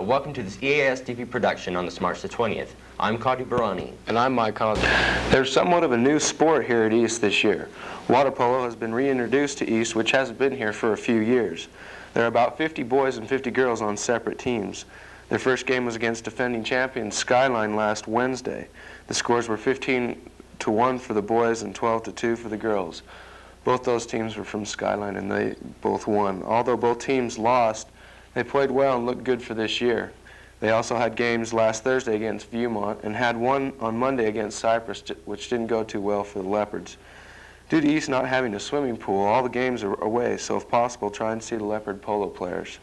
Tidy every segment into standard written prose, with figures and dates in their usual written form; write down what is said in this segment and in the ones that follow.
welcome to this EAS TV production on this March the 20th. I'm Kadi Barani. And I'm Mike Cosby. There's somewhat of a new sport here at East this year. Water polo has been reintroduced to East, which hasn't been here for a few years. There are about 50 boys and 50 girls on separate teams. Their first game was against defending champions Skyline last Wednesday. The scores were 15-1 for the boys and 12-2 for the girls. Both those teams were from Skyline and they both won. Although both teams lost, they played well and looked good for this year. They also had games last Thursday against Viewmont and had one on Monday against Cypress, which didn't go too well for the Leopards. Due to East not having a swimming pool, all the games are away, so if possible, try and see the Leopard polo players.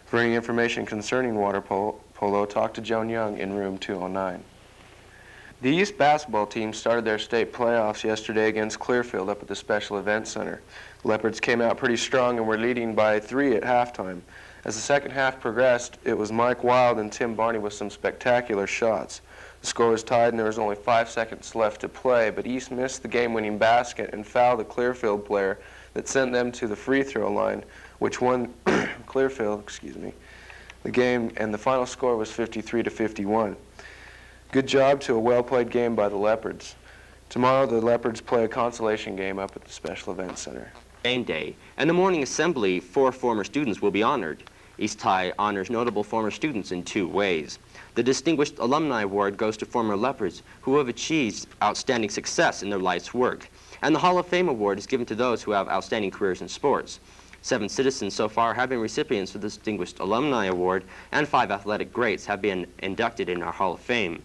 For any information concerning water polo, talk to Joan Young in room 209. The East basketball team started their state playoffs yesterday against Clearfield up at the Special Events Center. The Leopards came out pretty strong and were leading by 3 at halftime. As the second half progressed, it was Mike Wild and Tim Barney with some spectacular shots. The score was tied and there was only 5 seconds left to play, but East missed the game-winning basket and fouled the Clearfield player that sent them to the free throw line, which won Clearfield, the game, and the final score was 53-51. Good job to a well-played game by the Leopards. Tomorrow the Leopards play a consolation game up at the Special Events Center. Game day, and the morning assembly, 4 former students will be honored. East High honors notable former students in 2 ways. The Distinguished Alumni Award goes to former Leopards who have achieved outstanding success in their life's work. And the Hall of Fame Award is given to those who have outstanding careers in sports. 7 citizens so far have been recipients of the Distinguished Alumni Award, and 5 athletic greats have been inducted in our Hall of Fame.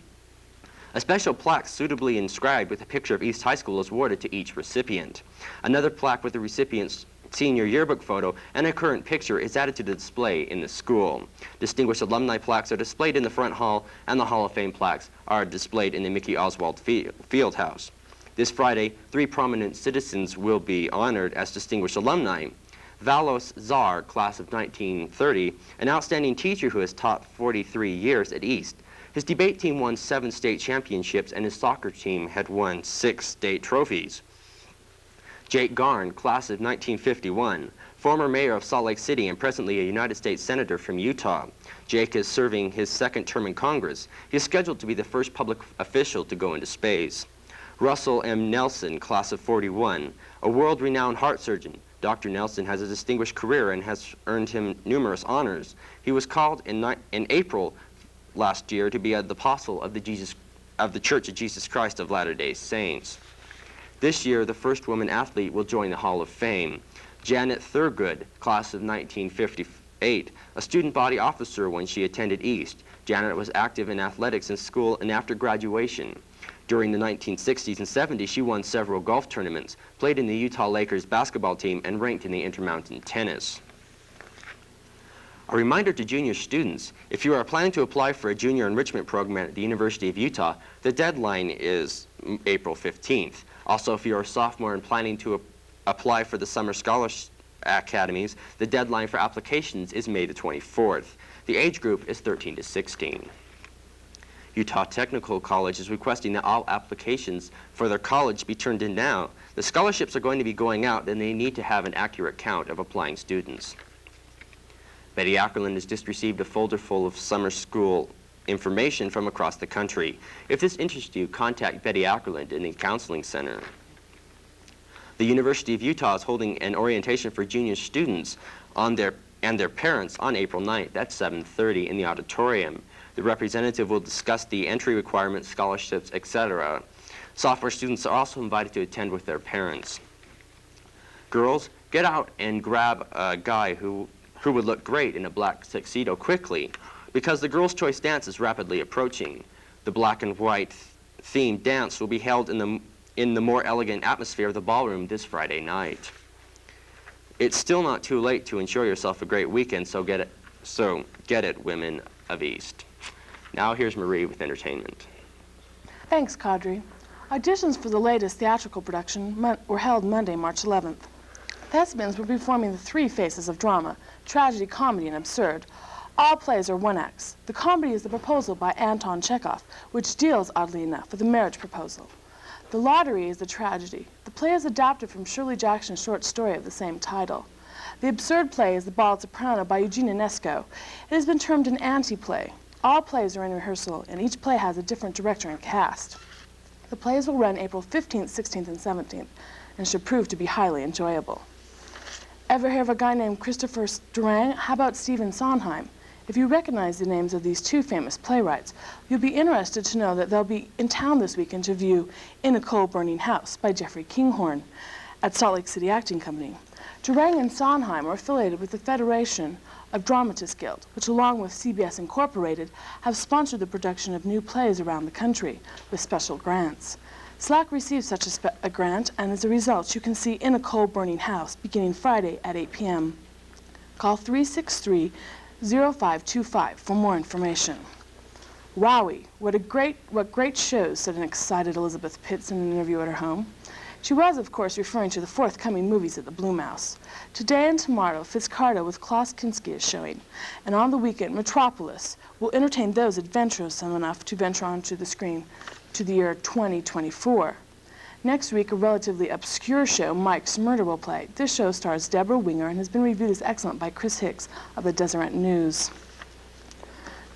A special plaque suitably inscribed with a picture of East High School is awarded to each recipient. Another plaque with the recipient's senior yearbook photo and a current picture is added to the display in the school. Distinguished alumni plaques are displayed in the front hall, and the Hall of Fame plaques are displayed in the Mickey Oswald Field House. This Friday, 3 prominent citizens will be honored as distinguished alumni. Valos Czar, class of 1930, an outstanding teacher who has taught 43 years at East. His debate team won 7 state championships, and his soccer team had won 6 state trophies. Jake Garn, class of 1951, former mayor of Salt Lake City and presently a United States Senator from Utah. Jake is serving his 2nd term in Congress. He is scheduled to be the first public official to go into space. Russell M. Nelson, class of 41, a world-renowned heart surgeon. Dr. Nelson has a distinguished career and has earned him numerous honors. He was called in April last year to be the apostle of the Church of Jesus Christ of Latter-day Saints. This year, the first woman athlete will join the Hall of Fame. Janet Thurgood, class of 1958, a student body officer when she attended East. Janet was active in athletics in school and after graduation. During the 1960s and 70s, she won several golf tournaments, played in the Utah Lakers basketball team, and ranked in the Intermountain tennis. A reminder to junior students, if you are planning to apply for a junior enrichment program at the University of Utah, the deadline is April 15th. Also, if you're a sophomore and planning to apply for the Summer Scholarship Academies, the deadline for applications is May the 24th. The age group is 13 to 16. Utah Technical College is requesting that all applications for their college be turned in now. The scholarships are going to be going out, and they need to have an accurate count of applying students. Betty Ackerland has just received a folder full of summer school information from across the country. If this interests you, contact Betty Ackerland in the Counseling Center. The University of Utah is holding an orientation for junior students and their parents on April 9th at 7:30 in the auditorium. The representative will discuss the entry requirements, scholarships, etc. Sophomore students are also invited to attend with their parents. Girls, get out and grab a guy who would look great in a black tuxedo quickly, because the Girls' Choice Dance is rapidly approaching. The black and white themed dance will be held in the more elegant atmosphere of the ballroom this Friday night. It's still not too late to ensure yourself a great weekend, so get it, women of East. Now here's Marie with entertainment. Thanks, Kadri. Auditions for the latest theatrical production were held Monday, March 11th. Thespians will be performing the 3 phases of drama: tragedy, comedy, and absurd. All plays are 1 acts. The comedy is The Proposal by Anton Chekhov, which deals, oddly enough, with a marriage proposal. The Lottery is the tragedy. The play is adapted from Shirley Jackson's short story of the same title. The absurd play is The Bald Soprano by Eugene Ionesco. It has been termed an anti-play. All plays are in rehearsal, and each play has a different director and cast. The plays will run April 15th, 16th, and 17th, and should prove to be highly enjoyable. Ever hear of a guy named Christopher Durang? How about Stephen Sondheim? If you recognize the names of these two famous playwrights, you'll be interested to know that they'll be in town this weekend to view In a Coal-Burning House by Jeffrey Kinghorn at Salt Lake City Acting Company. Durang and Sondheim are affiliated with the Federation of Dramatists Guild, which along with CBS Incorporated have sponsored the production of new plays around the country with special grants. SLAC received such a grant, and as a result, you can see In a Coal-Burning House beginning Friday at 8 p.m. Call 363-0525 for more information. Wowie, what great shows, said an excited Elizabeth Pitts in an interview at her home. She was, of course, referring to the forthcoming movies at the Blue Mouse. Today and tomorrow, Fitzcarraldo with Klaus Kinski is showing, and on the weekend, Metropolis will entertain those adventuresome enough to venture onto the screen to the year 2024. Next week, a relatively obscure show, Mike's Murder, will play. This show stars Deborah Winger and has been reviewed as excellent by Chris Hicks of the Deseret News.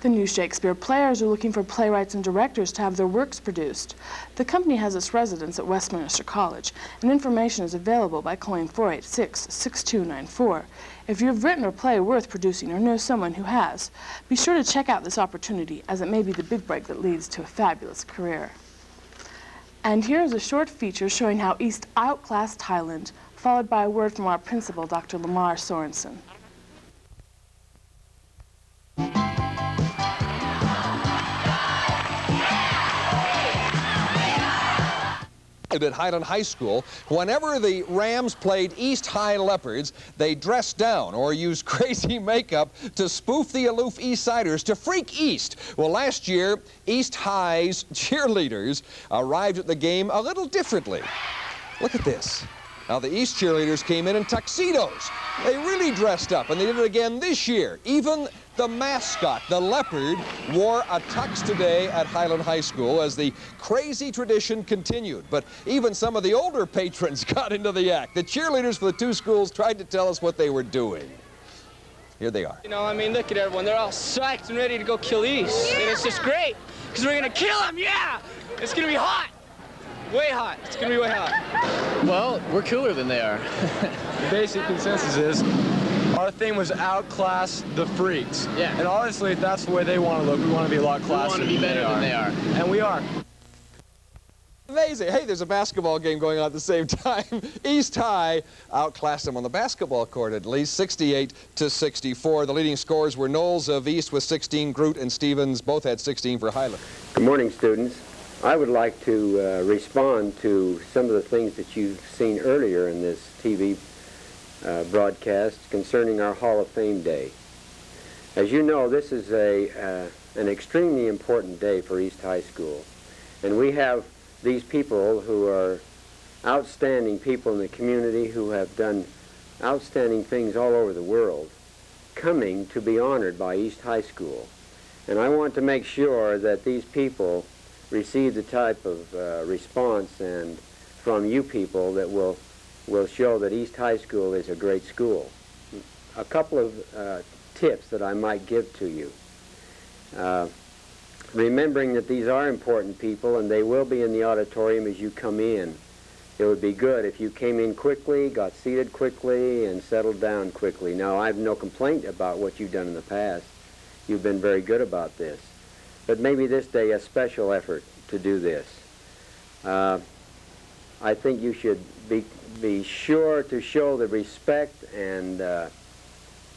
The New Shakespeare Players are looking for playwrights and directors to have their works produced. The company has its residence at Westminster College, and information is available by calling 486-6294. If you have written a play worth producing or know someone who has, be sure to check out this opportunity, as it may be the big break that leads to a fabulous career. And here is a short feature showing how East outclassed Thailand, followed by a word from our principal, Dr. Lamar Sorensen. At Highland High School, whenever the Rams played East High Leopards, they dressed down or used crazy makeup to spoof the aloof East Siders to freak East. Well, last year, East High's cheerleaders arrived at the game a little differently. Look at this. Now, the East cheerleaders came in tuxedos. They really dressed up, and they did it again this year. Even the mascot, the leopard, wore a tux today at Highland High School as the crazy tradition continued. But even some of the older patrons got into the act. The cheerleaders for the two schools tried to tell us what they were doing. Here they are. You know, I mean, look at everyone. They're all psyched and ready to go kill East. Yeah. And it's just great, because we're going to kill them, yeah! It's going to be hot. Way hot. It's going to be way hot. Well, we're cooler than they are. The basic consensus is our thing was outclass the freaks. Yeah. And honestly, if that's the way they want to look, we want to be a lot classier. We want to be better than they are. And we are. Amazing. Hey, there's a basketball game going on at the same time. East High outclassed them on the basketball court at least, 68-64. The leading scorers were Knowles of East with 16. Groot and Stevens both had 16 for Highland. Good morning, students. I would like to respond to some of the things that you've seen earlier in this TV broadcast concerning our Hall of Fame Day. As you know, this is an extremely important day for East High School. And we have these people who are outstanding people in the community who have done outstanding things all over the world coming to be honored by East High School. And I want to make sure that these people receive the type of response and from you people that will show that East High School is a great school. A couple of tips that I might give to you. Remembering that these are important people and they will be in the auditorium as you come in. It would be good if you came in quickly, got seated quickly, and settled down quickly. Now, I have no complaint about what you've done in the past. You've been very good about this. But maybe this day a special effort to do this. I think you should be sure to show the respect and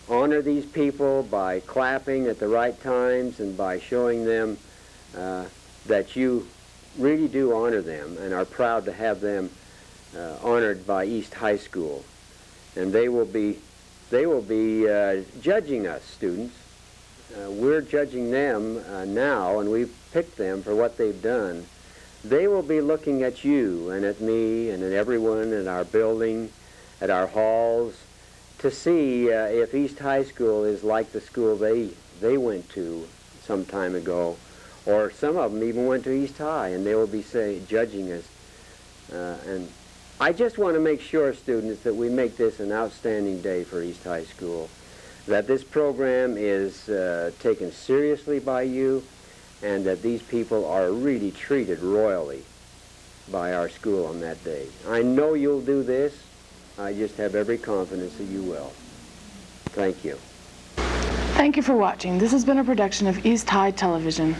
honor these people by clapping at the right times and by showing them that you really do honor them and are proud to have them honored by East High School. And they will be judging us, students. We're judging them now, and we've picked them for what they've done. They will be looking at you and at me and at everyone in our building, at our halls, to see if East High School is like the school they went to some time ago, or some of them even went to East High, and they will be judging us. And I just want to make sure, students, that we make this an outstanding day for East High School, that this program is taken seriously by you, and that these people are really treated royally by our school on that day. I know you'll do this. I just have every confidence that you will. Thank you. Thank you for watching. This has been a production of East High Television.